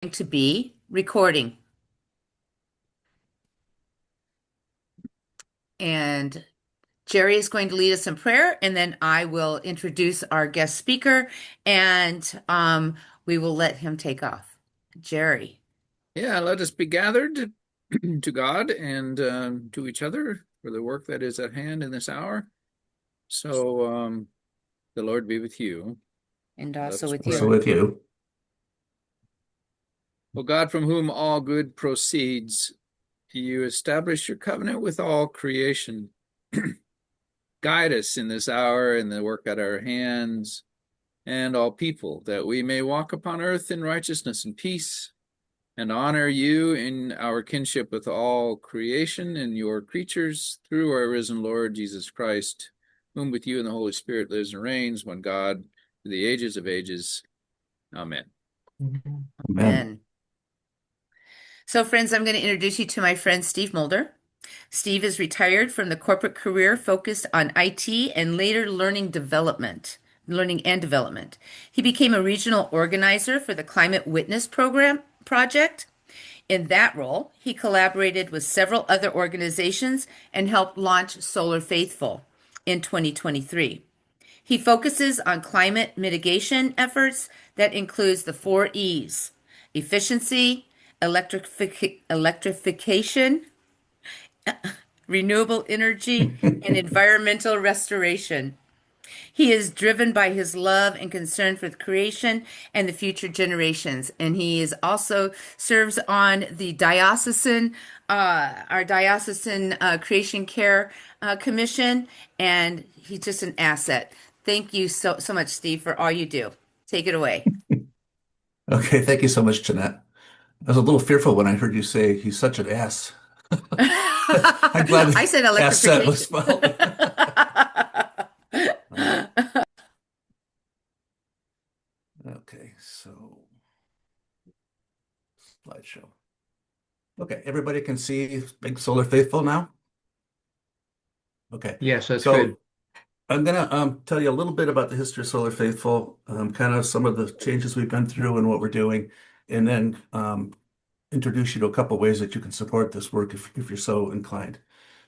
To be recording. And Jerry is going to lead us in prayer, and then I will introduce our guest speaker, and we will let him take off. Jerry. Yeah, let us be gathered to God and to each other for the work that is at hand in this hour. So, the Lord be with you. And Let also us with pray. you. Also with you. O God, from whom all good proceeds, you establish your covenant with all creation. Guide us in this hour in the work at our hands and all people, that we may walk upon earth in righteousness and peace, and honor you in our kinship with all creation and your creatures through our risen Lord Jesus Christ, whom with you and the Holy Spirit lives and reigns, one God, to the ages of ages. Amen. Amen. Amen. So, friends, I'm going to introduce you to my friend Steve Mulder. Steve is retired from the corporate career focused on IT and later learning and development. He became a regional organizer for the Climate Witness Program project. In that role, he collaborated with several other organizations and helped launch Solar Faithful in 2023. He focuses on climate mitigation efforts that includes the four E's: efficiency, electrification, renewable energy, and environmental restoration. He is driven by his love and concern for the creation and the future generations. And he is also serves on the our diocesan creation care commission, and he's just an asset. Thank you so much, Steve, for all you do. Take it away. Okay, thank you so much, Jeanette. I was a little fearful when I heard you say he's such an ass. I'm glad I the said asset was electrification. spelled. Uh, okay, so slideshow. Okay, everybody can see Big Solar Faithful now? Okay, Yes, that's good. so I'm gonna tell you a little bit about the history of Solar Faithful, kind of some of the changes we've been through and what we're doing, and then introduce you to a couple ways that you can support this work if you're so inclined.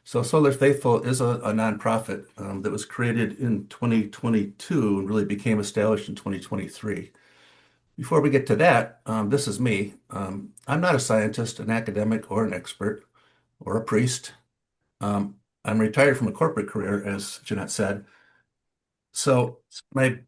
So Solar Faithful is a nonprofit that was created in 2022 and really became established in 2023. Before we get to that, this is me. I'm not a scientist, an academic, or an expert, or a priest. Um, I'm retired from a corporate career, as Jeanette said. So my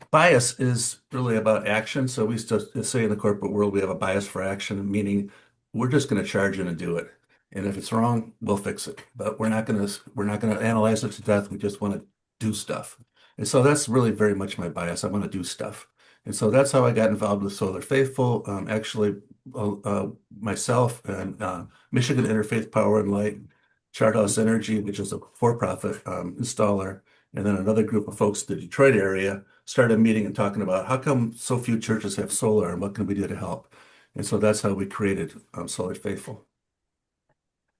bias is really about action. So we used to say in the corporate world we have a bias for action, meaning we're just going to charge in and do it. And if it's wrong, we'll fix it. But we're not gonna analyze it to death. We just want to do stuff. And so that's really very much my bias. I want to do stuff. And so that's how I got involved with Solar Faithful. Actually, myself and Michigan Interfaith Power and Light, Charthouse Energy, which is a for-profit installer, and then another group of folks in the Detroit area started meeting and talking about how come so few churches have solar and what can we do to help? And so that's how we created Solar Faithful.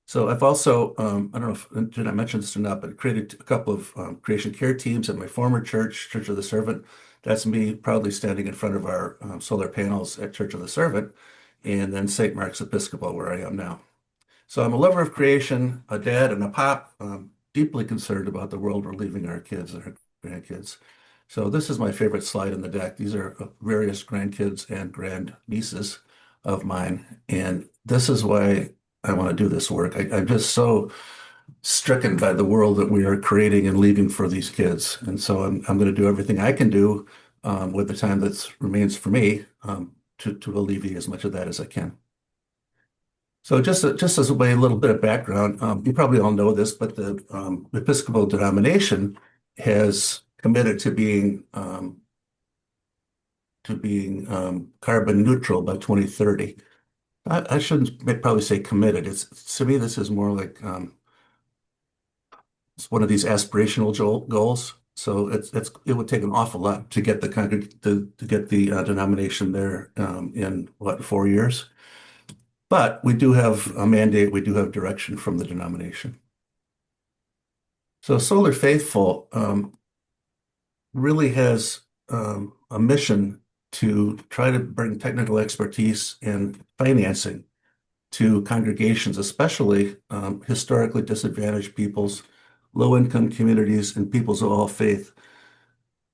So I've also, I don't know if did I mention this or not, but created a couple of creation care teams at my former church, Church of the Servant. That's me proudly standing in front of our solar panels at Church of the Servant, and then St. Mark's Episcopal, where I am now. So I'm a lover of creation, a dad and a pop, deeply concerned about the world we're leaving our kids and our grandkids. So this is my favorite slide in the deck. These are various grandkids and grandnieces of mine. And this is why I want to do this work. I'm just so stricken by the world that we are creating and leaving for these kids. And so I'm going to do everything I can do with the time that remains for me to alleviate as much of that as I can. So just as a way, a little bit of background, you probably all know this, but the Episcopal denomination has committed to being carbon neutral by 2030. I shouldn't probably say committed. It's to me this is more like it's one of these aspirational goals. So it would take an awful lot to get the to get the denomination there in what 4 years. But we do have a mandate, we do have direction from the denomination. So Solar Faithful really has a mission to try to bring technical expertise and financing to congregations, especially historically disadvantaged peoples, low-income communities, and peoples of all faith.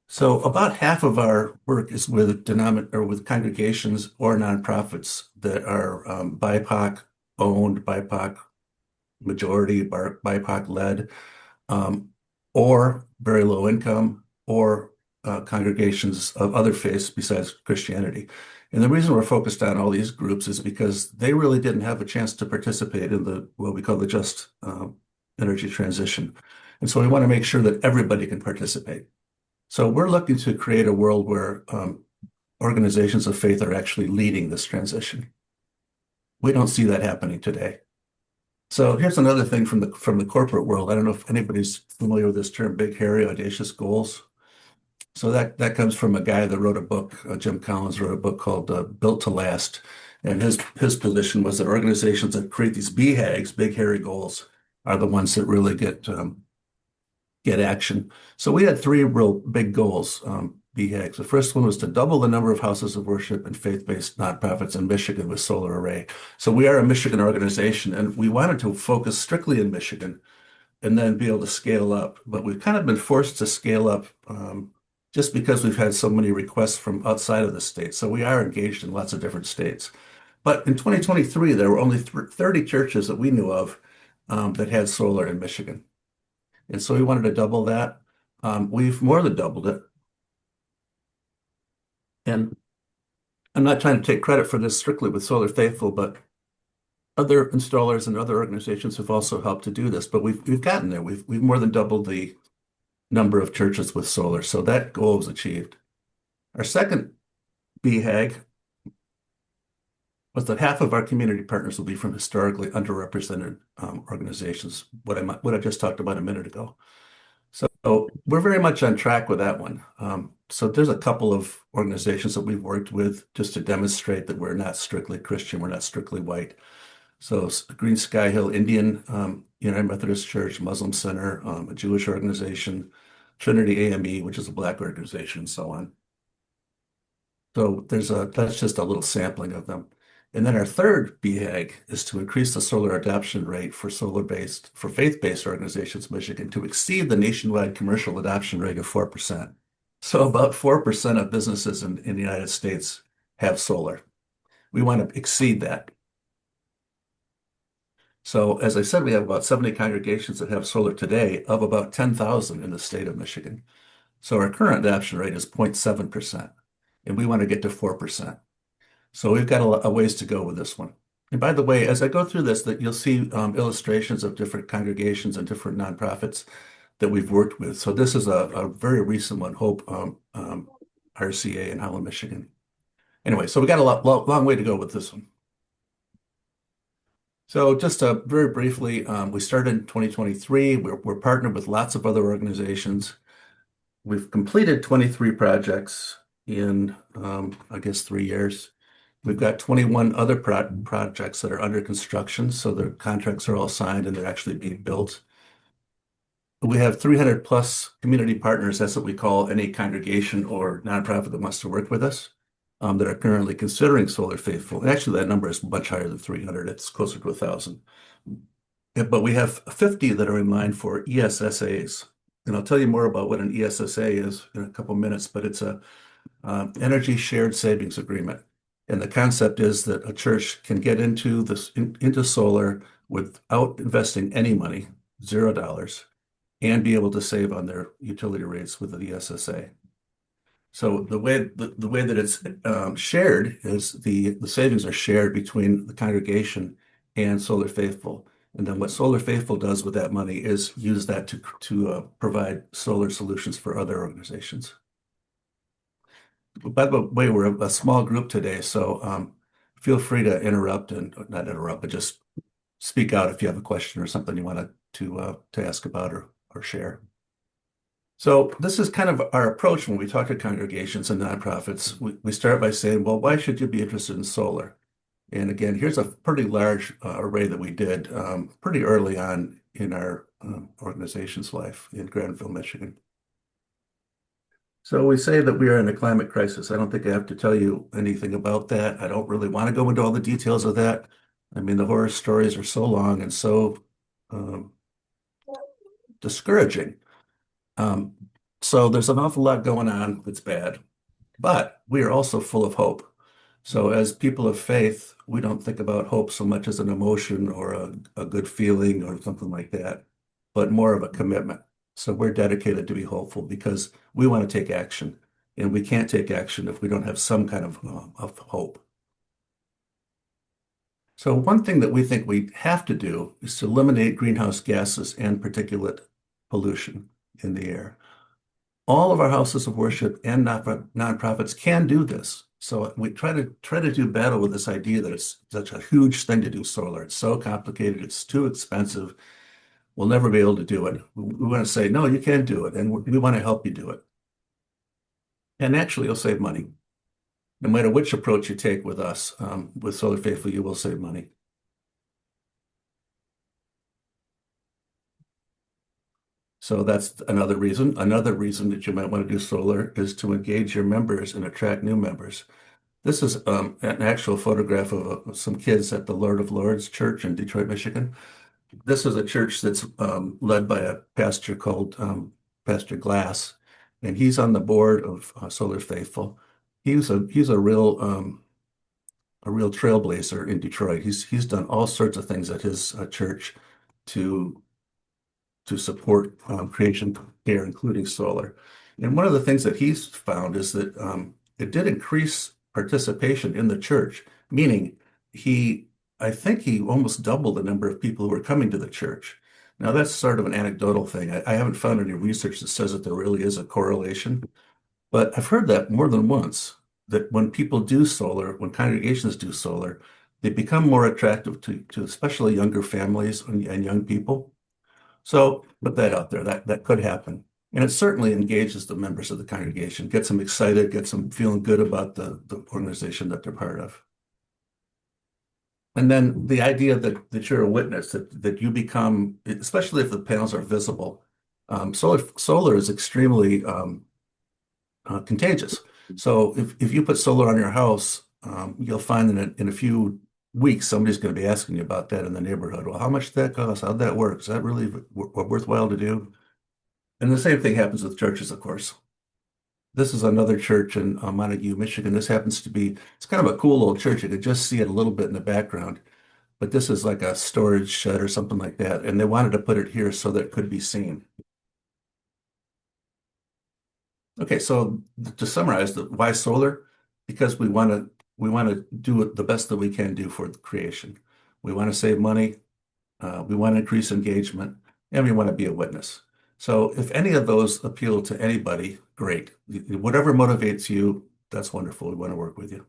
So about half of our work is with with congregations or nonprofits that are BIPOC owned, BIPOC majority, BIPOC led, um, or very low income, or congregations of other faiths besides Christianity. And the reason we're focused on all these groups is because they really didn't have a chance to participate in the what we call the just energy transition. And so we want to make sure that everybody can participate. So we're looking to create a world where organizations of faith are actually leading this transition. We don't see that happening today. So here's another thing from the corporate world. I don't know if anybody's familiar with this term, big, hairy, audacious goals. So that comes from a guy that wrote a book, Jim Collins wrote a book called Built to Last. And his position was that organizations that create these BHAGs, big, hairy goals, are the ones that really get action. So we had three real big goals, BHAGs. The first one was to double the number of houses of worship and faith-based nonprofits in Michigan with solar array. So we are a Michigan organization, and we wanted to focus strictly in Michigan and then be able to scale up. But we've kind of been forced to scale up just because we've had so many requests from outside of the state. So we are engaged in lots of different states. But in 2023, there were only 30 churches that we knew of that had solar in Michigan. And so we wanted to double that. We've more than doubled it. And I'm not trying to take credit for this strictly with Solar Faithful, but other installers and other organizations have also helped to do this. But we've gotten there. We've more than doubled the number of churches with solar. So that goal was achieved. Our second BHAG was that half of our community partners will be from historically underrepresented organizations, what I just talked about a minute ago. So we're very much on track with that one. So there's a couple of organizations that we've worked with just to demonstrate that we're not strictly Christian, we're not strictly white. So Green Sky Hill Indian United Methodist Church, Muslim Center, a Jewish organization, Trinity AME, which is a Black organization, and so on. So that's just a little sampling of them. And then our third BHAG is to increase the solar adoption rate for faith-based organizations in Michigan to exceed the nationwide commercial adoption rate of 4%. So about 4% of businesses in the United States have solar. We want to exceed that. So as I said, we have about 70 congregations that have solar today of about 10,000 in the state of Michigan. So our current adoption rate is 0.7%, and we want to get to 4%. So we've got a ways to go with this one. And by the way, as I go through this, that you'll see illustrations of different congregations and different nonprofits that we've worked with. So this is a very recent one, Hope RCA in Holland, Michigan. Anyway, so we got a long way to go with this one. So just very briefly, we started in 2023. We're partnered with lots of other organizations. We've completed 23 projects in, I guess, 3 years. We've got 21 other projects that are under construction, so the contracts are all signed and they're actually being built. We have 300 plus community partners. That's what we call any congregation or nonprofit that wants to work with us that are currently considering Solar Faithful. And actually, that number is much higher than 300. It's closer to 1,000. But we have 50 that are in line for ESSAs. And I'll tell you more about what an ESSA is in a couple minutes, but it's a energy shared savings agreement. And the concept is that a church can get into solar without investing any money, $0, and be able to save on their utility rates with the ESSA. So the way that it's shared is the savings are shared between the congregation and Solar Faithful. And then what Solar Faithful does with that money is use that to provide solar solutions for other organizations. By the way, we're a small group today, so feel free to interrupt and not interrupt, but just speak out if you have a question or something you want to ask about or share. So this is kind of our approach when we talk to congregations and nonprofits. We start by saying, well, why should you be interested in solar? And again, here's a pretty large array that we did pretty early on in our organization's life in Granville, Michigan. So we say that we are in a climate crisis. I don't think I have to tell you anything about that. I don't really want to go into all the details of that. I mean, the horror stories are so long and so um, discouraging. Um, so there's an awful lot going on that's bad, but we are also full of hope. So as people of faith, we don't think about hope so much as an emotion or a good feeling or something like that, but more of a commitment. So we're dedicated to be hopeful because we want to take action, and we can't take action if we don't have some kind of hope. So one thing that we think we have to do is to eliminate greenhouse gases and particulate pollution in the air. All of our houses of worship and nonprofits can do this. So we try to do battle with this idea that it's such a huge thing to do solar. It's so complicated, it's too expensive. We'll never be able to do it. We want to say, no, you can do it, and we want to help you do it. And actually, you'll save money. No matter which approach you take with us, with Solar Faithful, you will save money. So that's another reason. Another reason that you might want to do solar is to engage your members and attract new members. This is an actual photograph of some kids at the Lord of Lords Church in Detroit, Michigan. This is a church that's led by a pastor called Pastor Glass, and he's on the board of Solar Faithful. He's a real trailblazer in Detroit. He's done all sorts of things at his church to support creation care, including solar. And one of the things that he's found is that it did increase participation in the church, meaning he, I think he almost doubled the number of people who were coming to the church. Now, that's sort of an anecdotal thing. I haven't found any research that says that there really is a correlation, but I've heard that more than once, that when people do solar, when congregations do solar, they become more attractive to especially younger families and young people. So put that out there. That could happen. And it certainly engages the members of the congregation, gets them excited, gets them feeling good about the organization that they're part of. And then the idea that you're a witness, that you become, especially if the panels are visible, solar is extremely contagious. So if you put solar on your house, you'll find that in a few weeks, somebody's going to be asking you about that in the neighborhood. Well, how much did that cost? How'd that work? Is that really worthwhile to do? And the same thing happens with churches, of course. This is another church in Montague, Michigan. This happens to be, it's kind of a cool old church. You could just see it a little bit in the background, but this is like a storage shed or something like that. And they wanted to put it here so that it could be seen. Okay, so to summarize, why solar? Because we want to do the best that we can do for the creation. We want to save money, we want to increase engagement, and we want to be a witness. So if any of those appeal to anybody, great. Whatever motivates you, that's wonderful. We want to work with you.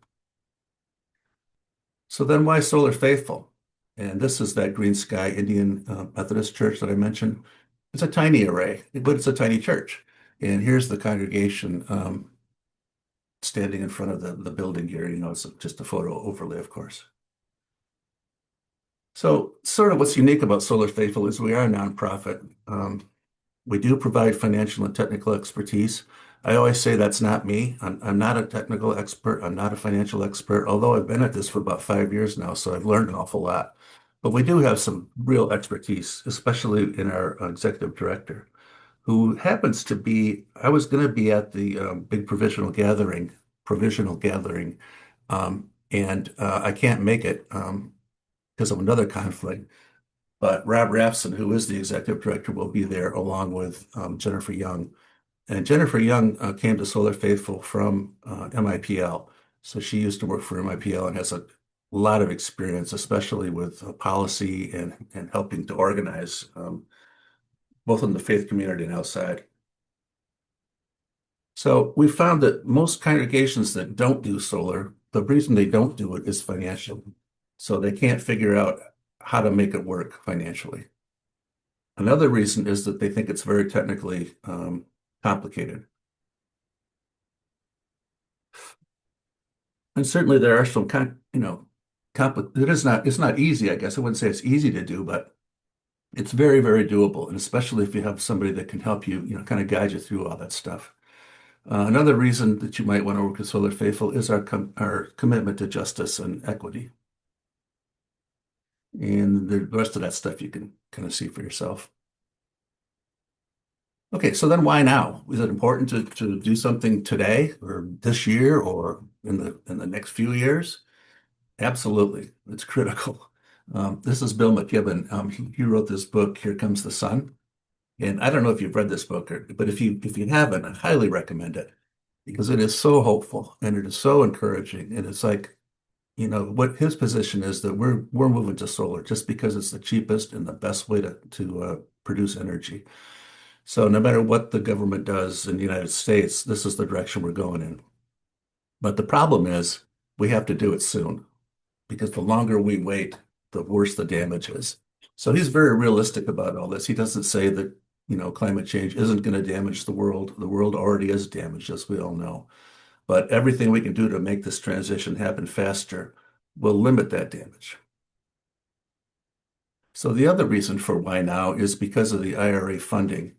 So then why Solar Faithful? And this is that Green Sky Indian Methodist Church that I mentioned. It's a tiny array, but it's a tiny church. And here's the congregation standing in front of the building here. You know, it's just a photo overlay, of course. So sort of what's unique about Solar Faithful is we are a nonprofit. We do provide financial and technical expertise. I always say that's not me. I'm not a technical expert. I'm not a financial expert, although I've been at this for about 5 years now, so I've learned an awful lot. But we do have some real expertise, especially in our executive director, who happens to be, I was going to be at the big provisional gathering, and I can't make it because of another conflict. But Rob Rafson, who is the executive director, will be there along with Jennifer Young. And Jennifer Young came to Solar Faithful from MIPL. So she used to work for MIPL and has a lot of experience, especially with policy and helping to organize both in the faith community and outside. So we found that most congregations that don't do solar, the reason they don't do it is financial. So they can't figure out how to make it work financially. Another reason is that they think it's very technically complicated. And certainly there are some it's not easy, I guess. I wouldn't say it's easy to do, but it's very, very doable. And especially if you have somebody that can help you, kind of guide you through all that stuff. Another reason that you might want to work with Solar Faithful is our commitment to justice and equity. And the rest of that stuff you can kind of see for yourself. Okay, so then why now? Is it important to do something today or this year or in the next few years? Absolutely. It's critical. This is Bill McKibben. He wrote this book, Here Comes the Sun. And I don't know if you've read this book, but if you haven't, I highly recommend it because it is so hopeful and it is so encouraging. And it's like, what his position is that we're moving to solar just because it's the cheapest and the best way to produce energy. So no matter what the government does in the United States, this is the direction we're going in. But the problem is we have to do it soon because the longer we wait, the worse the damage is. So he's very realistic about all this. He doesn't say that, climate change isn't going to damage the world. The world already is damaged, as we all know. But everything we can do to make this transition happen faster will limit that damage. So the other reason for why now is because of the IRA funding,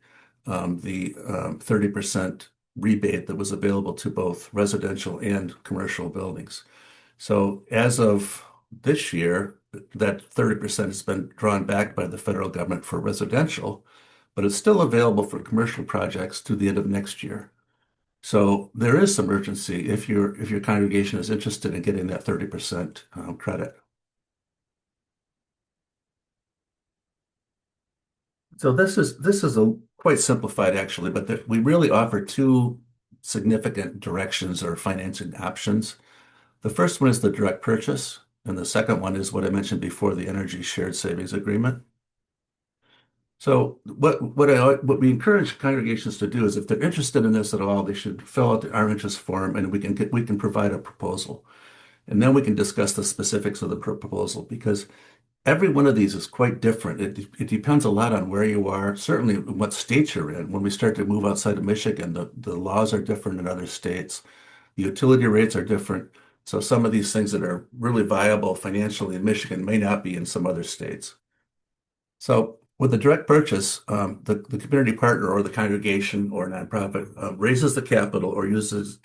the 30% rebate that was available to both residential and commercial buildings. So as of this year, that 30% has been drawn back by the federal government for residential, but it's still available for commercial projects to the end of next year. So there is some urgency if your congregation is interested in getting that 30% credit. So this is a quite simplified actually, but we really offer two significant directions or financing options. The first one is the direct purchase, and the second one is what I mentioned before, the energy shared savings agreement. So what we encourage congregations to do is if they're interested in this at all, they should fill out our interest form and we can provide a proposal. And then we can discuss the specifics of the proposal because every one of these is quite different. It depends a lot on where you are, certainly what state you're in. When we start to move outside of Michigan, the laws are different in other states. The utility rates are different. So some of these things that are really viable financially in Michigan may not be in some other states. So with the direct purchase, the community partner or the congregation or nonprofit raises the capital or uses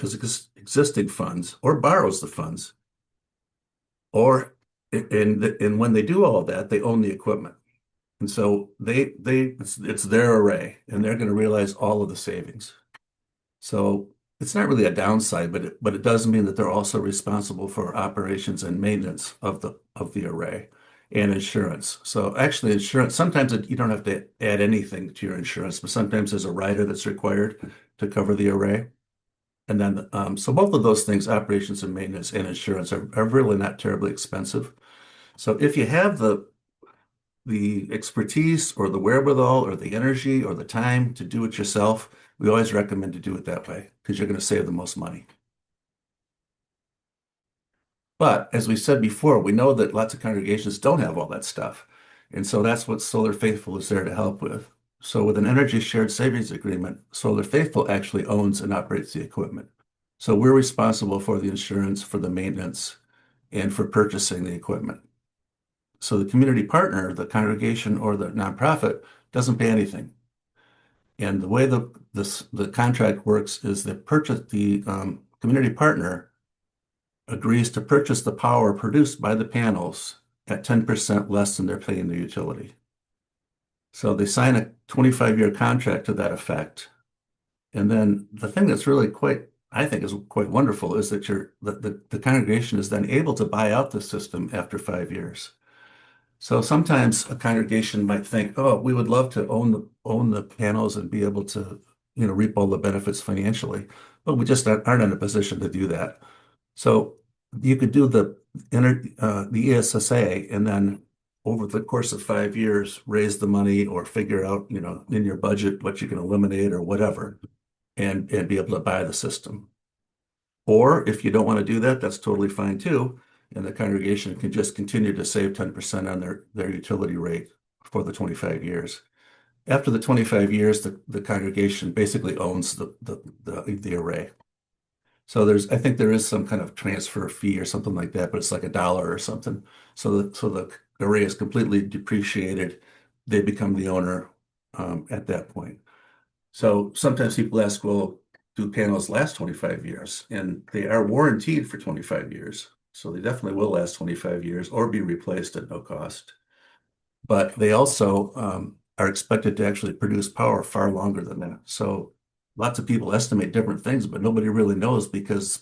existing funds or borrows the funds. Or and when they do all of that, they own the equipment. And so it's their array and they're going to realize all of the savings. So it's not really a downside, but it does mean that they're also responsible for operations and maintenance of the array and insurance. So actually insurance, sometimes you don't have to add anything to your insurance, but sometimes there's a rider that's required to cover the array. And then, so both of those things, operations and maintenance and insurance are really not terribly expensive. So if you have the expertise or the wherewithal or the energy or the time to do it yourself, we always recommend to do it that way because you're going to save the most money. But as we said before, we know that lots of congregations don't have all that stuff. And so that's what Solar Faithful is there to help with. So with an energy shared savings agreement, Solar Faithful actually owns and operates the equipment. So we're responsible for the insurance, for the maintenance, and for purchasing the equipment. So the community partner, the congregation or the nonprofit, doesn't pay anything. And the way the contract works is that the community partner agrees to purchase the power produced by the panels at 10% less than they're paying the utility. So they sign a 25-year contract to that effect. And then the thing that's really I think is quite wonderful is that the congregation is then able to buy out the system after 5 years. So sometimes a congregation might think, oh, we would love to own the panels and be able to, reap all the benefits financially, but we just aren't in a position to do that. So you could do the ESSA and then over the course of 5 years, raise the money or figure out, in your budget what you can eliminate or whatever, and be able to buy the system. Or if you don't want to do that, that's totally fine too. And the congregation can just continue to save 10% on their utility rate for the 25 years. After the 25 years, the congregation basically owns the array. So I think there is some kind of transfer fee or something like that, but it's like $1 or something. So the array is completely depreciated. They become the owner at that point. So sometimes people ask, well, do panels last 25 years? And they are warranted for 25 years. So they definitely will last 25 years or be replaced at no cost. But they also are expected to actually produce power far longer than that. So lots of people estimate different things, but nobody really knows because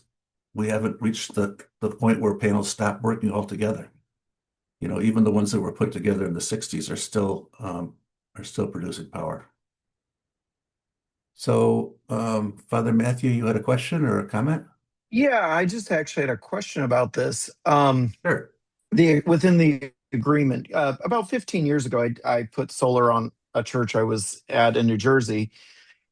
we haven't reached the point where panels stop working altogether. You know, even the ones that were put together in the 60s are still producing power. So, Father Matthew, you had a question or a comment? Yeah, I just actually had a question about this. Sure. The within the agreement, about 15 years ago, I put solar on a church I was at in New Jersey,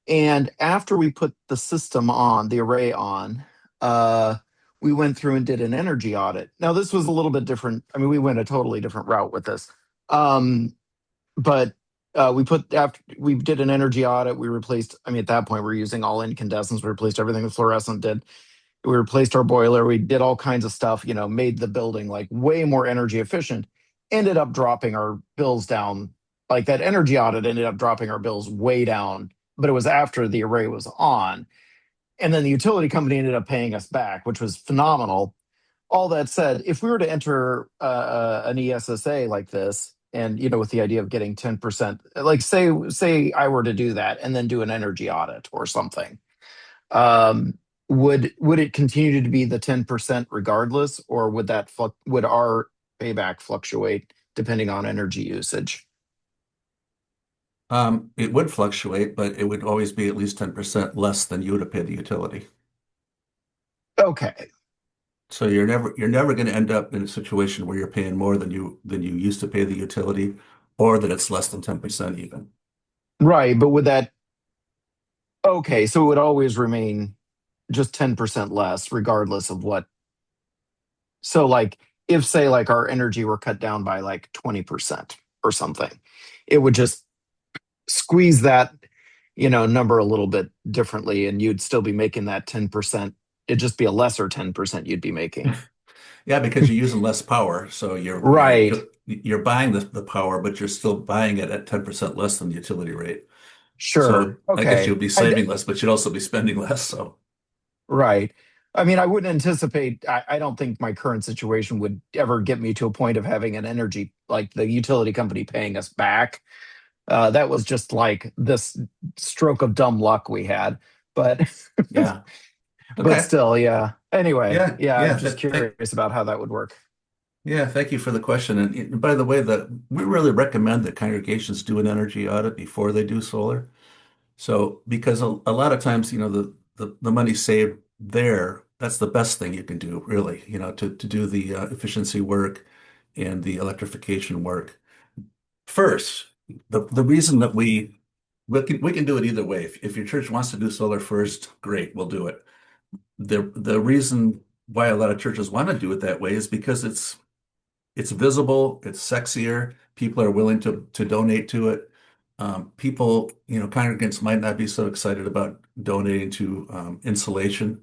and after we put the system on, the array on, uh, we went through and did an energy audit. Now, this was a little bit different. I mean, we went a totally different route with this, but we put after we did an energy audit, we replaced. I mean, at that point, we are using all incandescents. We replaced everything the fluorescent did. We replaced our boiler. We did all kinds of stuff, made the building like way more energy efficient. Ended up dropping our bills down. Like that energy audit ended up dropping our bills way down, but it was after the array was on. And then the utility company ended up paying us back, which was phenomenal. All that said, if we were to enter an ESSA like this, and with the idea of getting 10%, like say I were to do that and then do an energy audit or something, um, would it continue to be the 10% regardless, or would our payback fluctuate depending on energy usage? It would fluctuate, but it would always be at least 10% less than you would have paid the utility. Okay. So you're never going to end up in a situation where you're paying more than you used to pay the utility, or that it's less than 10% even. Right, but would that okay, so it would always remain just 10% less regardless of what. So like if say like our energy were cut down by like 20% or something, it would just squeeze that, number a little bit differently, and you'd still be making that 10%. It'd just be a lesser 10% you'd be making. Yeah, because you're using less power, so Right. you're buying the power, but you're still buying it at 10% less than the utility rate. So Sure. I guess you'll Okay. be saving less, but you'd also be spending less. So Right. I mean, I wouldn't anticipate, I don't think my current situation would ever get me to a point of having an energy, like the utility company paying us back. That was just like this stroke of dumb luck we had. But, yeah. but Okay. still, yeah. Anyway, Yeah. yeah, I'm Yeah. just curious about how that would work. Yeah, thank you for the question. And by the way, we really recommend that congregations do an energy audit before they do solar. So because a lot of times, the money saved there, that's the best thing you can do, really, to do the efficiency work and the electrification work. First, the reason that we can do it either way. If your church wants to do solar first, great, we'll do it. The reason why a lot of churches want to do it that way is because it's visible, it's sexier, people are willing to donate to it. People, congregants might not be so excited about donating to insulation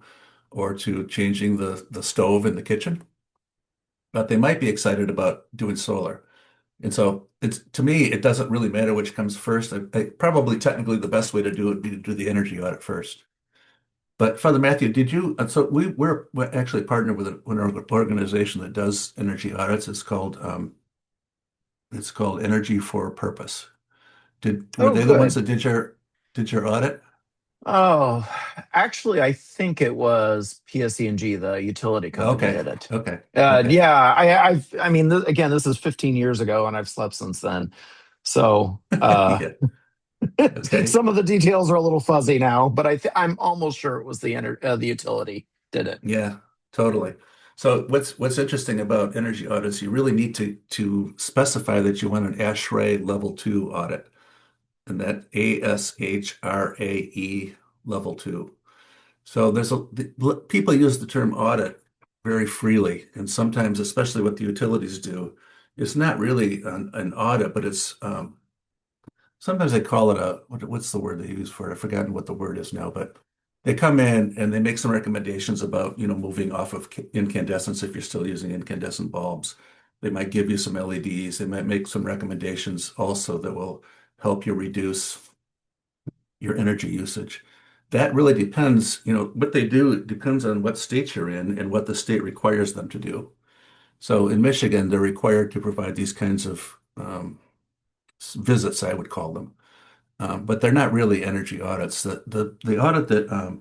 or to changing the stove in the kitchen, but they might be excited about doing solar. And so it's to me, it doesn't really matter which comes first. Probably technically the best way to do it would be to do the energy audit first. But Father Matthew, did you? So we're actually partnered with an organization that does energy audits. It's called Energy for a Purpose. Were Oh, they the ones good. that did your audit? Oh, actually, I think it was PSE&G, the utility company, Okay. did it. Okay. Okay. Yeah, I mean, again, this is 15 years ago, and I've slept since then. So, Yeah. Okay. some of the details are a little fuzzy now, but I'm almost sure it was the utility did it. Yeah, totally. So what's interesting about energy audits, you really need to specify that you want an ASHRAE level 2 audit, and that ASHRAE level 2. So people use the term audit very freely, and sometimes, especially what the utilities do, it's not really an audit, but it's sometimes they call it what's the word they use for it? I've forgotten what the word is now, but they come in and they make some recommendations about, moving off of incandescents if you're still using incandescent bulbs. They might give you some LEDs. They might make some recommendations also that will help you reduce your energy usage. that really depends, what they do, it depends on what state you're in and what the state requires them to do. So in Michigan, they're required to provide these kinds of visits, I would call them. But they're not really energy audits. The audit that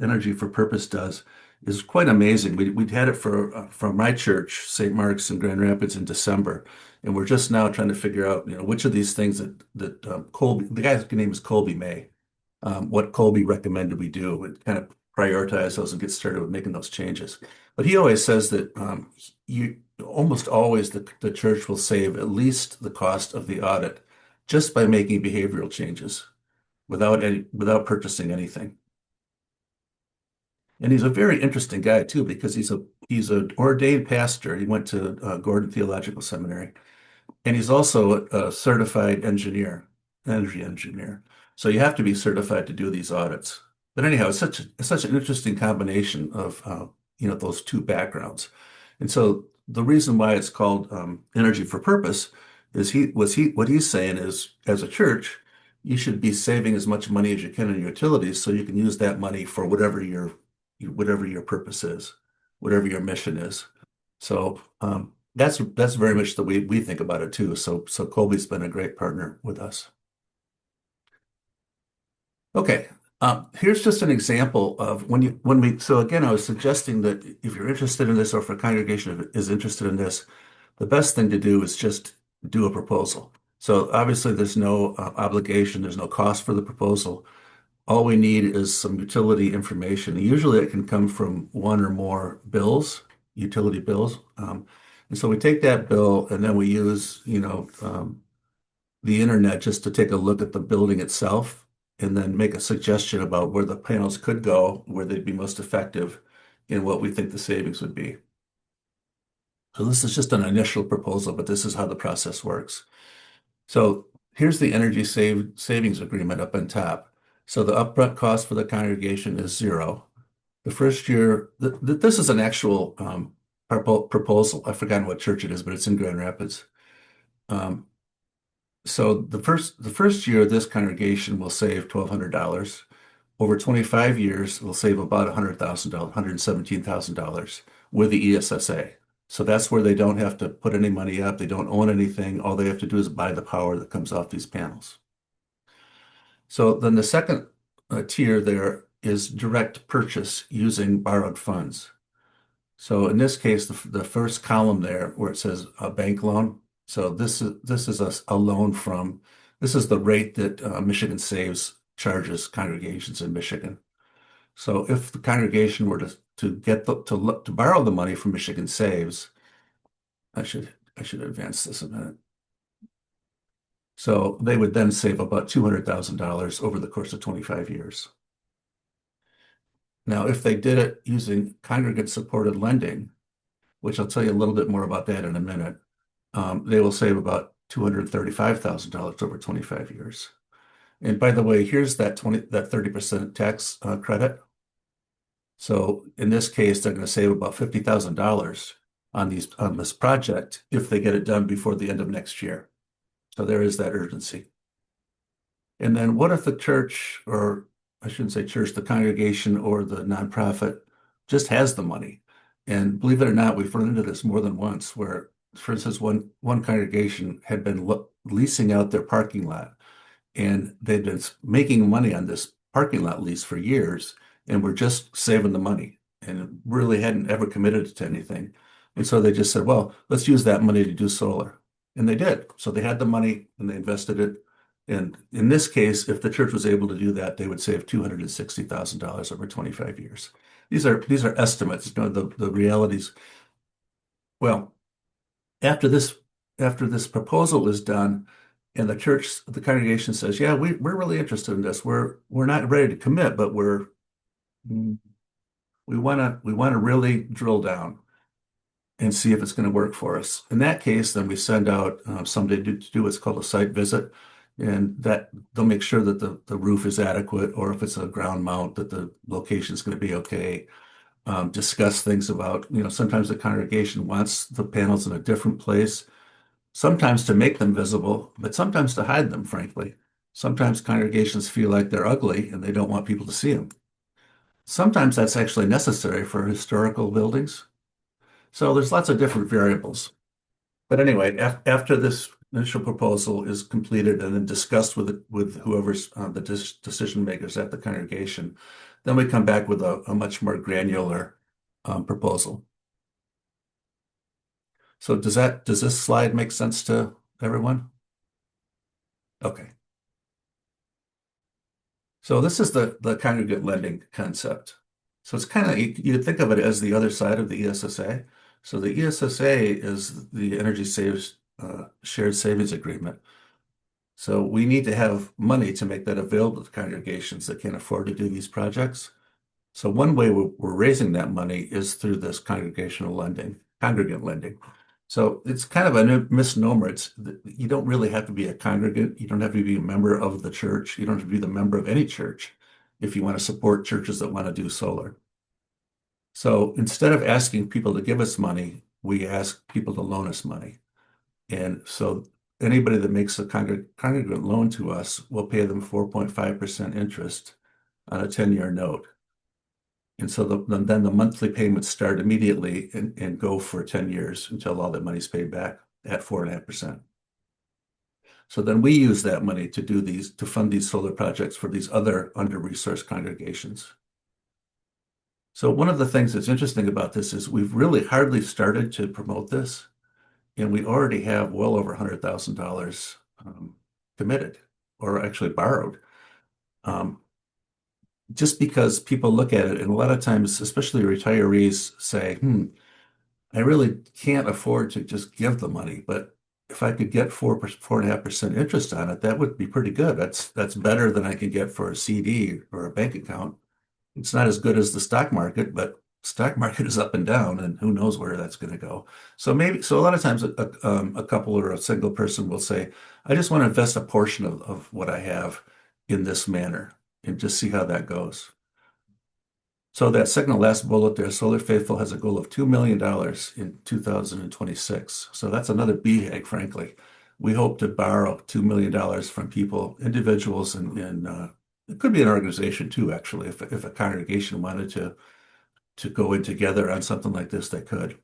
Energy for Purpose does is quite amazing. We had it for my church, St. Mark's in Grand Rapids in December, and we're just now trying to figure out, which of these things that Colby, the guy's name is Colby May, what Colby recommended we do, and kind of prioritize those and get started with making those changes. But he always says that you almost always the church will save at least the cost of the audit just by making behavioral changes without purchasing anything. And he's a very interesting guy too, because he's an ordained pastor. He went to Gordon Theological Seminary, and he's also a certified energy engineer. So you have to be certified to do these audits. But anyhow, it's such an interesting combination of those two backgrounds. And so the reason why it's called Energy for Purpose is what he's saying is, as a church, you should be saving as much money as you can in your utilities so you can use that money for whatever your purpose is, whatever your mission is. So that's very much the way we think about it too. So Colby's been a great partner with us. Okay, here's just an example of so again, I was suggesting that if you're interested in this, or if a congregation is interested in this, the best thing to do is just do a proposal. So obviously there's no obligation, there's no cost for the proposal. All we need is some utility information. Usually it can come from one or more bills, utility bills. And so we take that bill and then we use, the internet just to take a look at the building itself and then make a suggestion about where the panels could go, where they'd be most effective, and what we think the savings would be. So this is just an initial proposal, but this is how the process works. So here's the savings agreement up on top. So the upfront cost for the congregation is zero. The first year, this is an actual proposal. I've forgotten what church it is, but it's in Grand Rapids. So the first year, this congregation will save $1,200. Over 25 years, they'll save about $100,000, $117,000 with the ESSA. So that's where they don't have to put any money up. They don't own anything. All they have to do is buy the power that comes off these panels. So then the second tier there is direct purchase using borrowed funds. So in this case, the first column there where it says a bank loan. So this is a loan from, this is the rate that Michigan Saves charges congregations in Michigan. So if the congregation were to borrow the money from Michigan Saves, I should advance this a minute. So they would then save about $200,000 over the course of 25 years. Now, if they did it using congregate supported lending, which I'll tell you a little bit more about that in a minute, they will save about $235,000 over 25 years. And by the way, here's that 30% tax credit. So in this case, they're going to save about $50,000 on this project if they get it done before the end of next year. So there is that urgency. And then what if the church, or I shouldn't say church, the congregation or the nonprofit just has the money? And believe it or not, we've run into this more than once where, for instance, one congregation had been leasing out their parking lot, and they'd been making money on this parking lot lease for years, and were just saving the money and really hadn't ever committed to anything. And so they just said, well, let's use that money to do solar. And they did. So they had the money and they invested it. And in this case, if the church was able to do that, they would save $260,000 over 25 years. These are estimates, the realities. Well, after this proposal is done, and the congregation says, yeah, we're really interested in this. We're not ready to commit, but we want to really drill down and see if it's going to work for us. In that case, then we send out somebody to do what's called a site visit, and that they'll make sure that the roof is adequate, or if it's a ground mount, that the location is going to be okay. Discuss things about, sometimes the congregation wants the panels in a different place, sometimes to make them visible, but sometimes to hide them, frankly. Sometimes congregations feel like they're ugly and they don't want people to see them. Sometimes that's actually necessary for historical buildings. So there's lots of different variables. But anyway, after this initial proposal is completed and then discussed with whoever's the decision makers at the congregation, then we come back with a much more granular proposal. So does this slide make sense to everyone? Okay. So this is the congregate lending concept. So it's kind of, you think of it as the other side of the ESSA. So the ESSA is the Energy Saves Shared Savings Agreement. So we need to have money to make that available to congregations that can't afford to do these projects. So one way we're raising that money is through this congregational lending, congregate lending. So it's kind of a misnomer. You don't really have to be a congregate. You don't have to be a member of the church. You don't have to be the member of any church if you want to support churches that want to do solar. So instead of asking people to give us money, we ask people to loan us money. And so anybody that makes a congregate loan to us will pay them 4.5% interest on a 10-year note. And so then the monthly payments start immediately and go for 10 years until all that money's paid back at 4.5%. So then we use that money to fund these solar projects for these other under-resourced congregations. So one of the things that's interesting about this is we've really hardly started to promote this, and we already have well over $100,000 committed or actually borrowed. Just because people look at it, and a lot of times, especially retirees, say, I really can't afford to just give the money, but if I could get 4.5% interest on it, that would be pretty good. That's better than I could get for a CD or a bank account. It's not as good as the stock market, but stock market is up and down, and who knows where that's going to go. So a lot of times a couple or a single person will say, I just want to invest a portion of what I have in this manner and just see how that goes. So that second to last bullet there, Solar Faithful has a goal of $2 million in 2026. So that's another BHAG, frankly. We hope to borrow $2 million from people, individuals, and it could be an organization too, actually. If a congregation wanted to go in together on something like this, they could.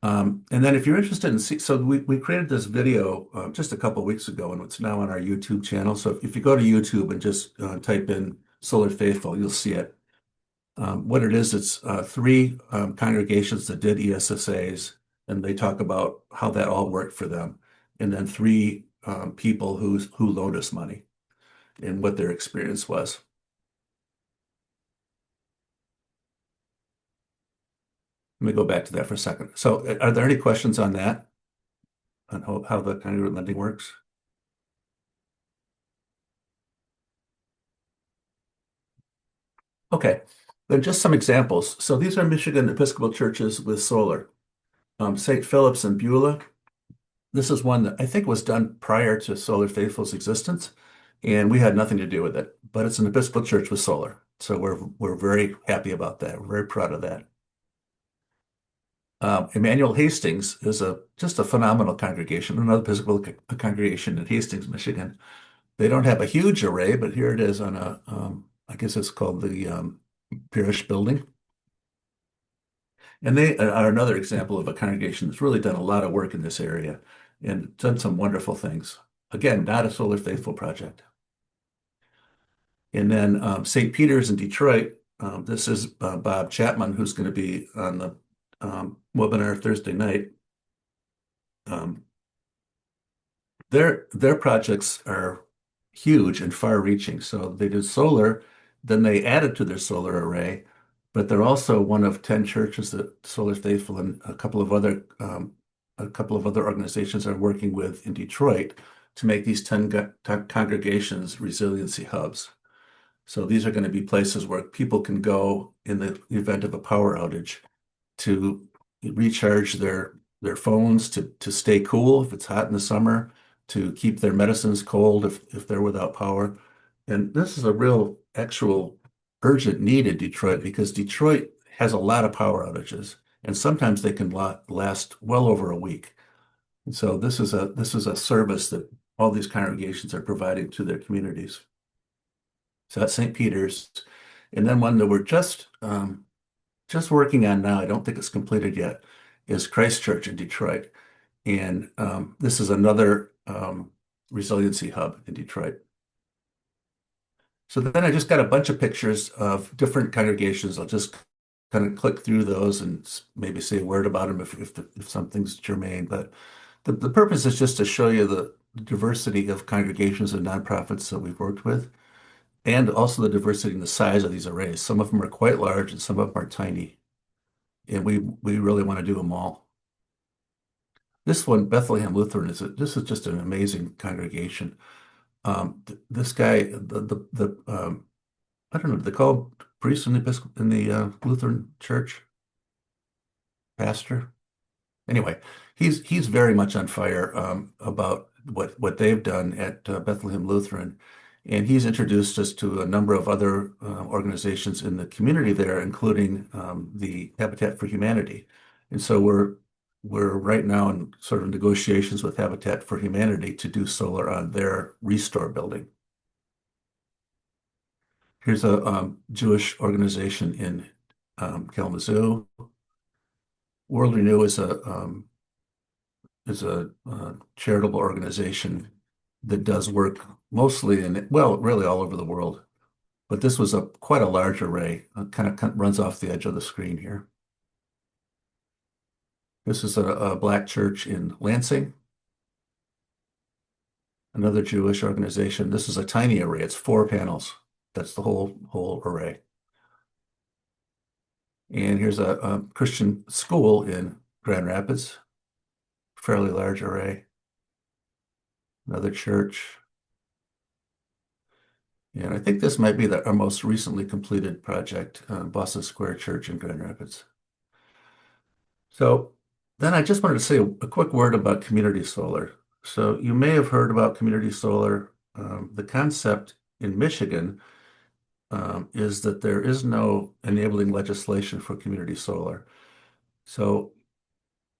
And then if you're interested in so we created this video just a couple weeks ago, and it's now on our YouTube channel. So if you go to YouTube and just type in Solar Faithful, you'll see it. What it is, it's three congregations that did ESSAs, and they talk about how that all worked for them. And then three people who loaned us money and what their experience was. Let me go back to that for a second. So are there any questions on that, on how the congregate lending works? Okay, then just some examples. So these are Michigan Episcopal churches with solar. St. Philip's and Beulah. This is one that I think was done prior to Solar Faithful's existence, and we had nothing to do with it. But it's an Episcopal church with solar, so we're very happy about that. We're very proud of that. Emmanuel Hastings is just a phenomenal congregation, another Episcopal congregation in Hastings, Michigan. They don't have a huge array, but here it is on I guess it's called the parish building. And they are another example of a congregation that's really done a lot of work in this area and done some wonderful things. Again, not a Solar Faithful project. And then St. Peter's in Detroit. This is Bob Chapman, who's going to be on the webinar Thursday night. Their projects are huge and far-reaching. So they did solar, then they added to their solar array, but they're also one of 10 churches that Solar Faithful and a couple of other organizations are working with in Detroit to make these 10 congregations resiliency hubs. So these are going to be places where people can go in the event of a power outage to recharge their phones, to stay cool if it's hot in the summer, to keep their medicines cold if they're without power. And this is a real actual urgent need in Detroit because Detroit has a lot of power outages, and sometimes they can last well over a week. And so this is a service that all these congregations are providing to their communities. So that's St. Peter's. And then one that we're just working on now, I don't think it's completed yet, is Christ Church in Detroit. And this is another resiliency hub in Detroit. So then I just got a bunch of pictures of different congregations. I'll just kind of click through those and maybe say a word about them if something's germane. But the purpose is just to show you the diversity of congregations and nonprofits that we've worked with, and also the diversity in the size of these arrays. Some of them are quite large and some of them are tiny. And we really want to do them all. This one, Bethlehem Lutheran, this is just an amazing congregation. This guy, I don't know, do they call him priest in the Lutheran Church? Pastor? Anyway, he's very much on fire about what they've done at Bethlehem Lutheran, and he's introduced us to a number of other organizations in the community there, including the Habitat for Humanity. And so we're right now in sort of negotiations with Habitat for Humanity to do solar on their Restore building. Here's a Jewish organization in Kalamazoo. World Renew is a charitable organization that does work mostly really all over the world. But this was quite a large array. Kind of runs off the edge of the screen here. This is a black church in Lansing. Another Jewish organization. This is a tiny array. It's 4 panels. That's the whole array. And here's a Christian school in Grand Rapids. Fairly large array. Another church. And I think this might be our most recently completed project, Boston Square Church in Grand Rapids. So then I just wanted to say a quick word about community solar. So you may have heard about community solar. The concept in Michigan is that there is no enabling legislation for community solar. So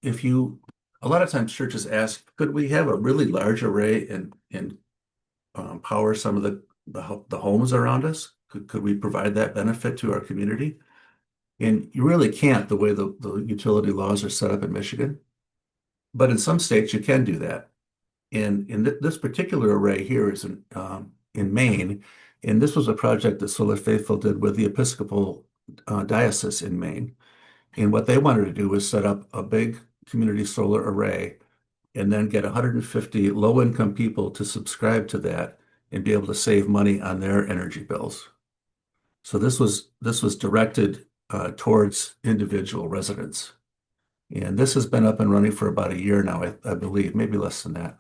a lot of times churches ask, could we have a really large array and power some of the homes around us? Could we provide that benefit to our community? And you really can't the way the utility laws are set up in Michigan. But in some states, you can do that. And in this particular array here is in Maine. And this was a project that Solar Faithful did with the Episcopal Diocese in Maine. And what they wanted to do was set up a big community solar array and then get 150 low-income people to subscribe to that and be able to save money on their energy bills. So this was directed towards individual residents. And this has been up and running for about a year now, I believe, maybe less than that.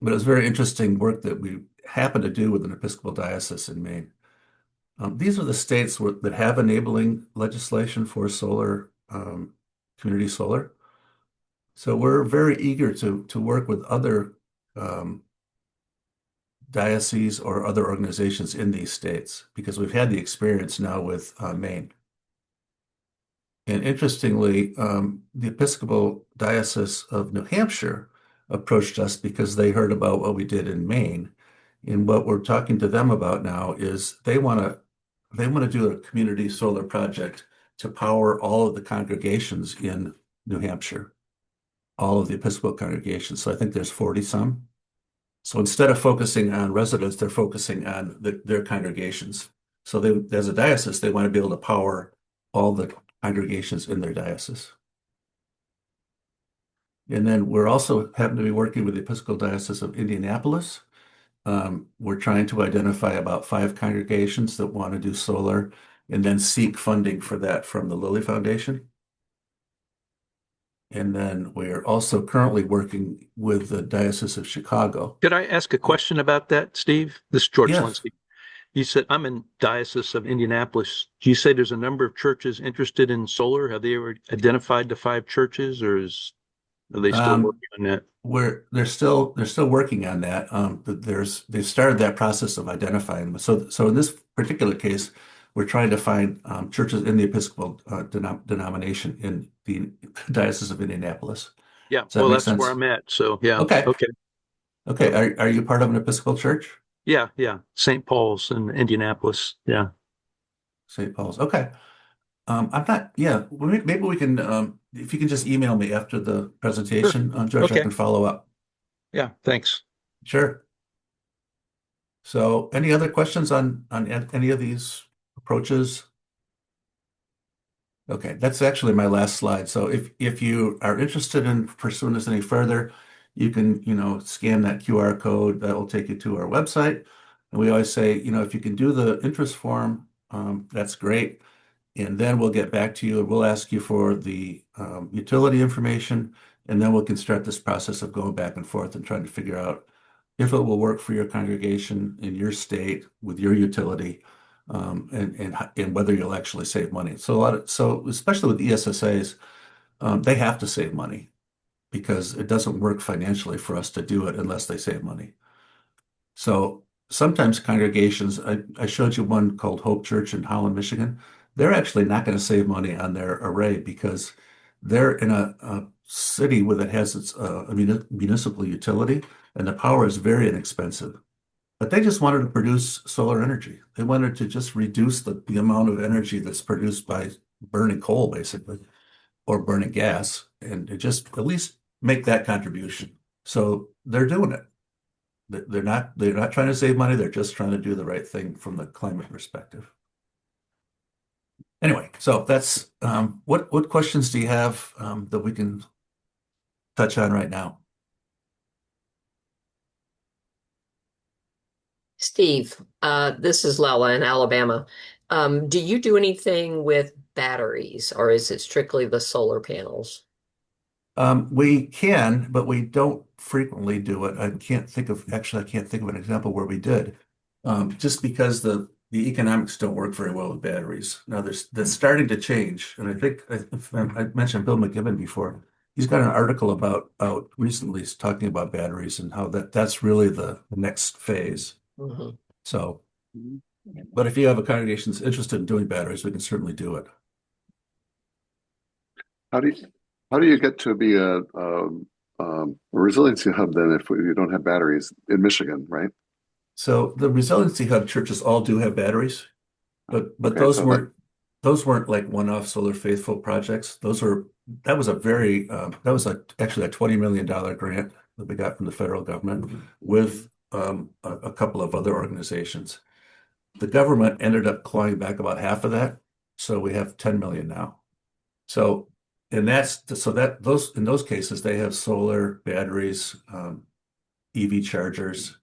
But it was very interesting work that we happened to do with an Episcopal diocese in Maine. These are the states that have enabling legislation for solar, community solar. So we're very eager to work with other dioceses or other organizations in these states because we've had the experience now with Maine. And interestingly, the Episcopal Diocese of New Hampshire approached us because they heard about what we did in Maine. And what we're talking to them about now is they want to do a community solar project to power all of the congregations in New Hampshire, all of the Episcopal congregations. So I think there's 40 some. So instead of focusing on residents, they're focusing on their congregations. So as a diocese, they want to be able to power all the congregations in their diocese. And then we're also happen to be working with the Episcopal Diocese of Indianapolis. We're trying to identify about 5 congregations that want to do solar and then seek funding for that from the Lilly Foundation. And then we're also currently working with the Diocese of Chicago. Could I ask a question about that, Steve? This is George Yes. Linsky. You said, I'm in Diocese of Indianapolis. Do you say there's a number of churches interested in solar? Have they ever identified the 5 churches, or are they still working on that? They're still working on that. They've started that process of identifying them. So in this particular case, we're trying to find churches in the Episcopal denomination in the Diocese of Indianapolis. Yeah, Does that well, make that's sense? where I'm at. So, yeah. Okay. Okay. Okay, are you part of an Episcopal church? Yeah, yeah. St. Paul's in Indianapolis. Yeah. St. Paul's. Okay. I'm not, yeah, maybe we can, if you can just email me after the Sure. presentation, George, I Okay. can follow up. Yeah, thanks. Sure. So any other questions on any of these approaches? Okay, that's actually my last slide. So if you are interested in pursuing this any further, you can, scan that QR code. That will take you to our website. And we always say, if you can do the interest form, that's great. And then we'll get back to you and we'll ask you for the utility information. And then we can start this process of going back and forth and trying to figure out if it will work for your congregation in your state with your utility, and whether you'll actually save money. So especially with ESSAs, they have to save money because it doesn't work financially for us to do it unless they save money. So sometimes congregations, I showed you one called Hope Church in Holland, Michigan. They're actually not going to save money on their array because they're in a city where it has its municipal utility, and the power is very inexpensive. But they just wanted to produce solar energy. They wanted to just reduce the amount of energy that's produced by burning coal, basically, or burning gas, and just at least make that contribution. So they're doing it. They're not trying to save money. They're just trying to do the right thing from the climate perspective. Anyway, so that's what questions do you have that we can touch on right now? Steve, this is Lella in Alabama. Do you do anything with batteries, or is it strictly the solar panels? We can, but we don't frequently do it. I can't think of an example where we did. Just because the economics don't work very well with batteries. Now that's starting to change. And I think I mentioned Bill McGibbon before. He's got an article out recently talking about batteries and how that's really the next phase. Mhm. So, but if you have a congregation that's interested in doing batteries, we can certainly do it. How do you how do you get to be a resiliency hub then if you don't have batteries in Michigan, right? So the Resiliency Hub churches all do have batteries, but Okay, so that those weren't like one-off Solar Faithful projects. That was actually a $20 million grant that we got from the federal government with a couple of other organizations. The government ended up clawing back about half of that, so we have 10 million now. So in those cases they have solar batteries, EV chargers,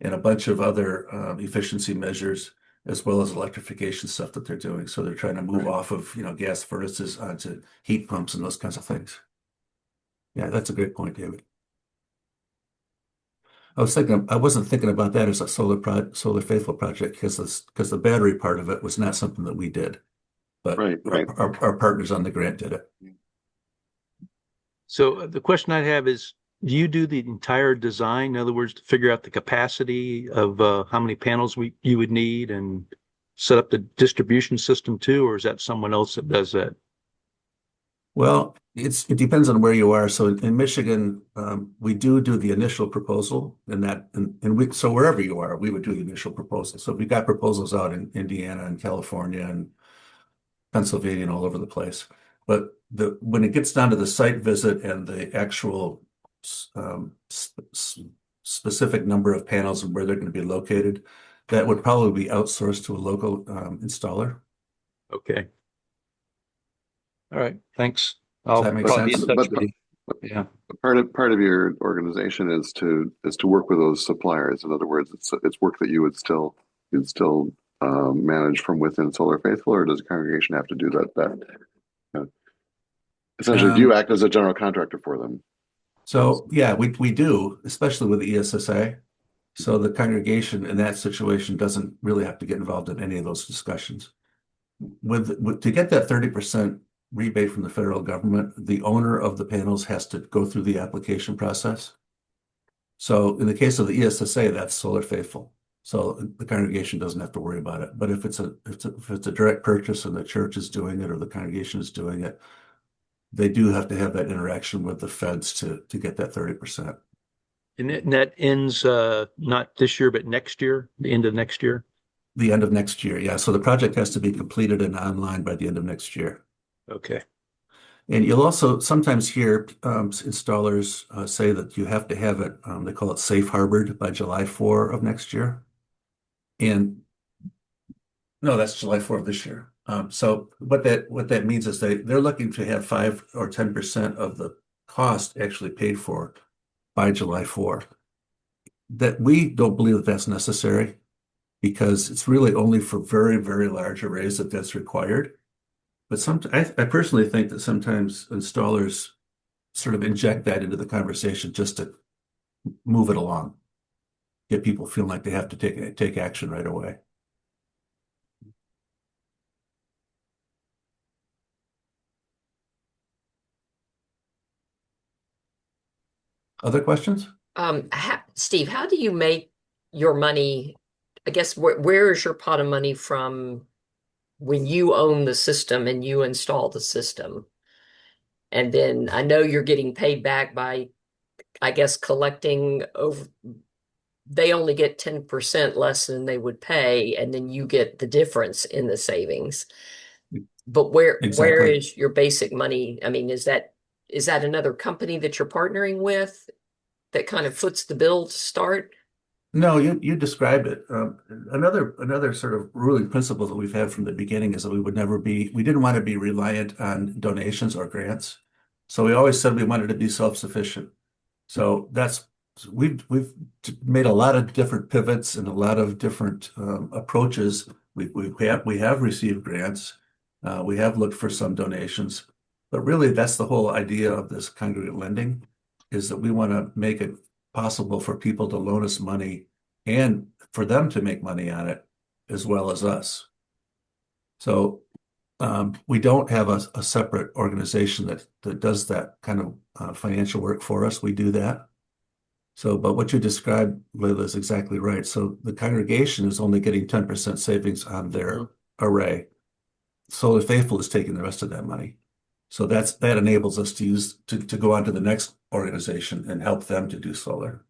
and a bunch of other efficiency measures, as well as electrification stuff that they're doing. So they're trying to move right. off of, gas furnaces onto heat pumps and those kinds of things. Yeah, that's a great point, David. I wasn't thinking about that as a solar faithful project because the battery part of it was not something that we did, but Right, right. our partners on the grant did it. So the question I have is, do you do the entire design? In other words, to figure out the capacity of how many panels you would need and set up the distribution system too, or is that someone else that does that? Well, it depends on where you are. So in Michigan, we do the initial proposal, so wherever you are, we would do the initial proposal. So we got proposals out in Indiana and California and Pennsylvania and all over the place. But when it gets down to the site visit and the actual specific number of panels and where they're going to be located, that would probably be outsourced to a local installer. Okay. All right. Thanks. Does I'll that make But probably be sense? in touch but with but, you. Yeah. but part of your organization is to work with those suppliers. In other words, it's work that you'd still manage from within Solar Faithful, or does the congregation have to do uh, essentially, do you Um, act as a general contractor for them? so yeah, we do, especially with the ESSA. So the congregation in that situation doesn't really have to get involved in any of those discussions. To get that 30% rebate from the federal government, the owner of the panels has to go through the application process. So in the case of the ESSA, that's Solar Faithful. So the congregation doesn't have to worry about it. But if it's a direct purchase and the church is doing it or the congregation is doing it, they do have to have that interaction with the feds to get that 30%. And that ends not this year, but next year, the end of next year. The end of next year. Yeah. So the project has to be completed and online by the end of next year. Okay. And you'll also sometimes hear installers say that you have to have it, they call it safe harbored by July 4 of next year. And no, that's July 4 of this year. So what that means is they're looking to have 5 or 10% of the cost actually paid for by July 4. That we don't believe that that's necessary because it's really only for very, very large arrays that that's required. But I personally think that sometimes installers sort of inject that into the conversation just to move it along, get people feeling like they have to take action right away. Other questions? Steve, how do you make your money? I guess where is your pot of money from when you own the system and you install the system? And then I know you're getting paid back by, I guess, collecting over, they only get 10% less than they would pay, and then you get the difference in the savings. But where Exactly. is your basic money? I mean, is that another company that you're partnering with that kind of foots the bill to start? No, you described it. Another sort of ruling principle that we've had from the beginning is that we didn't want to be reliant on donations or grants. So we always said we wanted to be self-sufficient. So we've made a lot of different pivots and a lot of different approaches. We have received grants. We have looked for some donations, but really that's the whole idea of this congregate lending, is that we want to make it possible for people to loan us money and for them to make money on it as well as us. So we don't have a separate organization that does that kind of financial work for us. We do that. So, but what you described, Layla, is exactly right. So the congregation is only getting 10% savings on their array. Solar Faithful is taking the rest of that money. So that enables us to go on to the next organization and help them to do solar.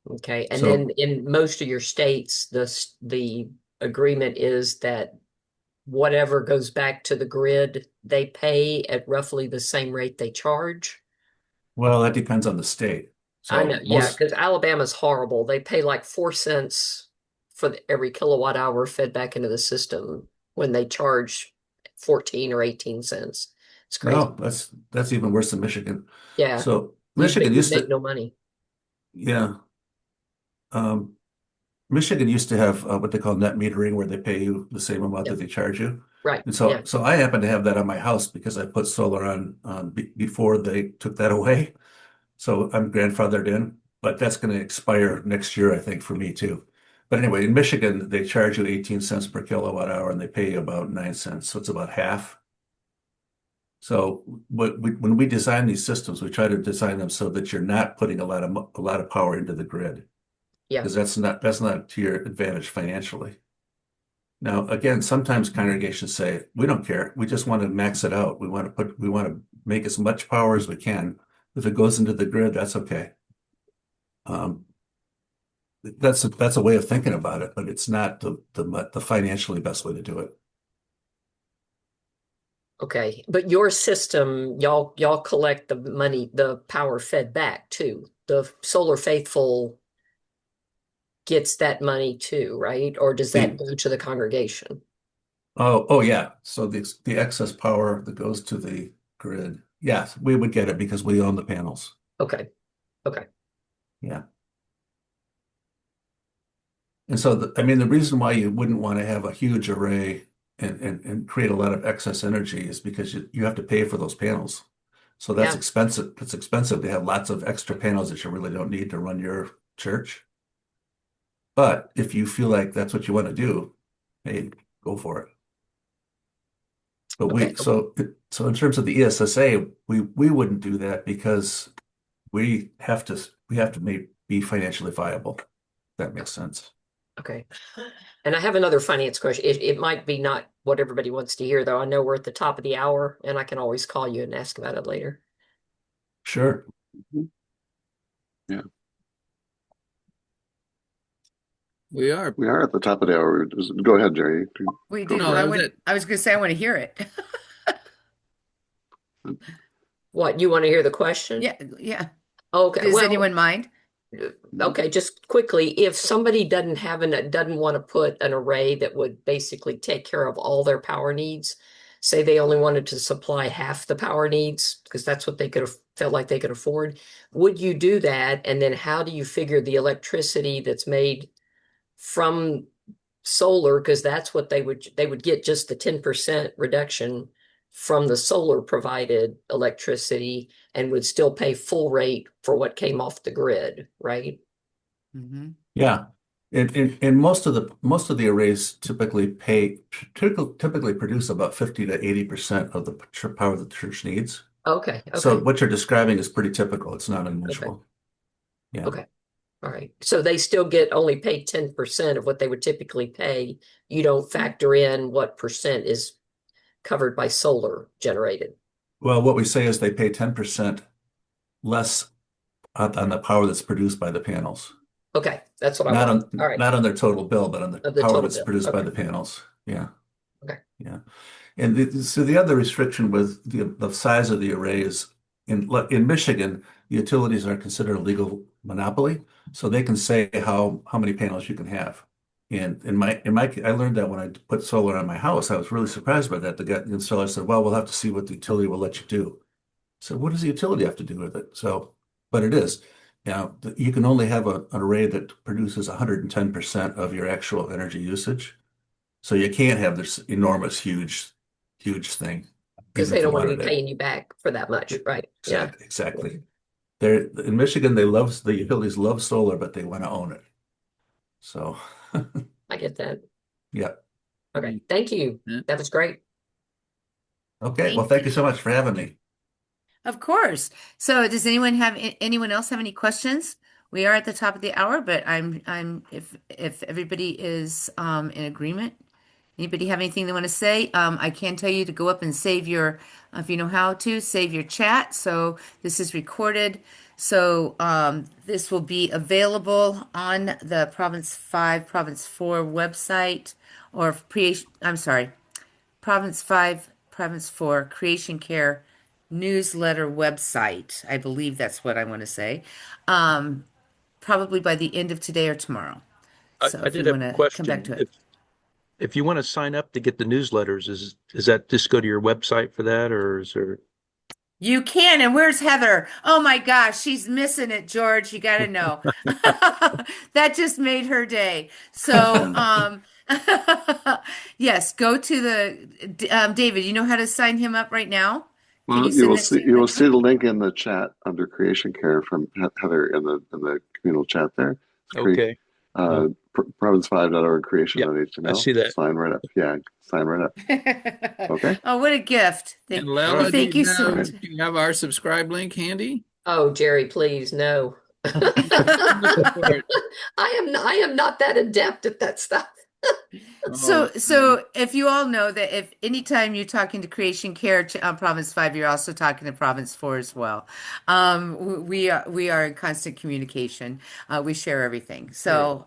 Okay, and then So, in most of your states, the agreement is that whatever goes back to the grid, they pay at roughly the same rate they charge. well, that depends on the state. I know, So yeah, most, because Alabama's horrible. They pay like 4 cents for every kilowatt hour fed back into the system when they charge 14 or 18 cents. It's crazy. no, that's even worse than Michigan. Yeah, So you'd Michigan you'd used make to, no money. yeah, um, Michigan used to have what they call net metering, where they pay you the same amount that Yep, they charge you. right. And Yeah. so I happen to have that on my house because I put solar on before they took that away. So I'm grandfathered in, but that's going to expire next year, I think, for me too. But anyway, in Michigan, they charge you 18 cents per kilowatt hour and they pay you about 9 cents. So it's about half. So when we design these systems, we try to design them so that you're not putting a lot of power into the grid, Yeah. because that's not to your advantage financially. Now, again, sometimes congregations say, we don't care. We just want to max it out. We want to make as much power as we can. If it goes into the grid, that's okay. Um, that's a way of thinking about it, but it's not the financially best way to do it. Okay. But your system, y'all collect the money, the power fed back too. The Solar Faithful gets that money too, right? Or does that The go to the congregation? oh yeah. So the excess power that goes to the grid, yes, we would get it because we own the panels. Okay. Okay. Yeah. And so, I mean, the reason why you wouldn't want to have a huge array and create a lot of excess energy is because you have to pay for those panels. So that's Yeah. expensive. It's expensive to have lots of extra panels that you really don't need to run your church. But if you feel like that's what you want to do, hey, go for it. But Okay. so in terms of the ESSA, we wouldn't do that because we have to be financially viable. If that makes sense. Okay. And I have another finance question. It might be not what everybody wants to hear, though. I know we're at the top of the hour, and I can always call you and ask about it later. Sure. Mhm. Yeah. We are. We are at the top of the hour. Go ahead, Jerry. We Go did. No, for I that it. was would. it. I was going to say I want to hear it. What, you want to hear the question? Yeah, yeah. Okay, Does well, anyone mind? okay, just quickly, if somebody doesn't want to put an array that would basically take care of all their power needs, say they only wanted to supply half the power needs because that's what they could have felt like they could afford, would you do that? And then how do you figure the electricity that's made from solar? Because that's what they would get just the 10% reduction from the solar provided electricity and would still pay full rate for what came off the grid, right? Hmm. Yeah. And most of the arrays typically produce about 50 to 80% of the power the church needs. Okay, So okay, what you're describing is pretty typical. It's not okay, unusual. Yeah. okay. All right. So they still get only paid 10% of what they would typically pay. You don't factor in what percent is covered by solar generated. Well, what we say is they pay 10% less on the power that's produced by the panels. Okay, that's what I Not want. on All right, not on their total bill, but on the of the power total that's bill. produced by Okay, the panels. Yeah. okay. Yeah. And so the other restriction with the size of the array is in Michigan, the utilities are considered a legal monopoly, so they can say how many panels you can have. And I learned that when I put solar on my house, I was really surprised by that. The installer said, "Well, we'll have to see what the utility will let you do." So what does the utility have to do with it? So, but it is. Now, you can only have an array that produces 110% of your actual energy usage. So you can't have this enormous, huge thing, Because even they if you don't want to be wanted it. paying you back for that much, right? Yeah. Exactly. They're in Michigan, the utilities love solar, but they want to own it. So, I get that. yeah. Okay, thank you. Yeah. That was great. Okay. Well, Thank thank you. you so much for having me. Of course. So, does anyone else have any questions? We are at the top of the hour, but I'm if everybody is in agreement. Anybody have anything they want to say? I can tell you to go up and save your, if you know how to, save your chat. So this is recorded. So this will be available on the Province 5, Province 4 website or I'm sorry, Province 5, Province 4 Creation Care newsletter website. I believe that's what I want to say. Um, Probably by the end of today or tomorrow. So I if did you have want a to come back question. to it. If you want to sign up to get the newsletters, is that just go to your website for that, or is there? You can. And where's Heather? Oh my gosh, she's missing it, George. You got to know. That just made her day. So, yes, go to David, you know how to sign him up right now? Can Well, you send that you will to see him? the link in the chat under Creation Care from Heather in the communal chat there. It's Okay. Uh, province5.org yeah, I creation.html. see that. Sign right up. Yeah, sign right up. Okay. Oh, what a gift. And All Well, right. Lela, thank you so All much. right. do you have our subscribe link handy? Oh, Jerry, please, no. Look for it. I am not that adept at that stuff. Oh, So if you all know that if anytime you're talking to Creation Care on Province 5, you're also talking to Province 4 as well. We are in constant communication. We share everything. great. So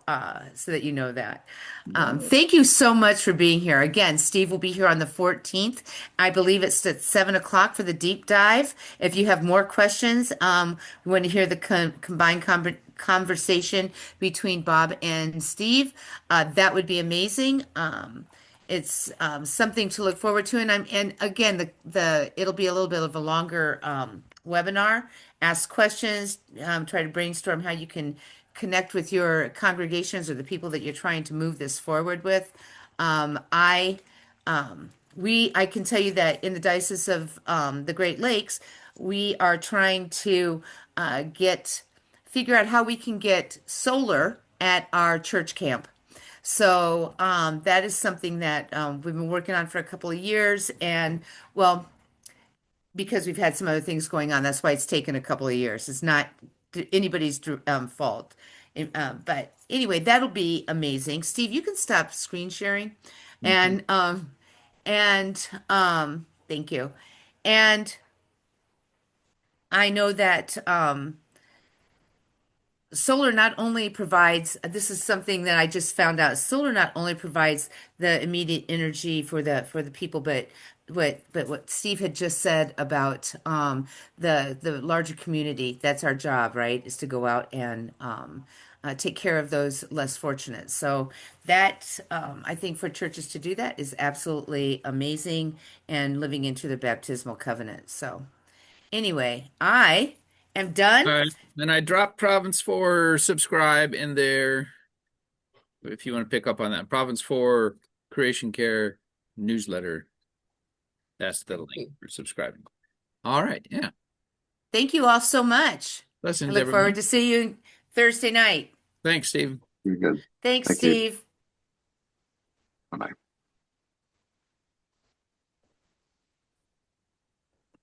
that you know that. Well, Thank you so much for being here. Again, Steve will be here on the 14th. I believe it's at 7 o'clock for the deep dive. If you have more questions, we want to hear the combined conversation between Bob and Steve. That would be amazing. It's something to look forward to, and again the it'll be a little bit of a longer webinar. Ask questions, try to brainstorm how you can connect with your congregations or the people that you're trying to move this forward with. I I can tell you that in the Diocese of the Great Lakes, we are trying to figure out how we can get solar at our church camp. So that is something that we've been working on for a couple of years, and well, because we've had some other things going on, that's why it's taken a couple of years. It's not anybody's fault. But anyway, that'll be amazing. Steve, you can stop screen sharing, mhm. and thank you. And I know that solar not only provides, this is something that I just found out, solar not only provides the immediate energy for the people, but what Steve had just said about the larger community. That's our job, right? Is to go out and take care of those less fortunate. So that I think for churches to do that is absolutely amazing and living into the baptismal covenant. So anyway, I am All done. right. And I dropped Province 4 subscribe in there if you want to pick up on that. Province 4 Creation Care newsletter. That's the link for subscribing. All right. Yeah. Thank you all so much. I Blessings, look forward everyone. to see you Thursday night. Thanks, Steve. You're good. Thanks, Thank you. Steve. Bye-bye.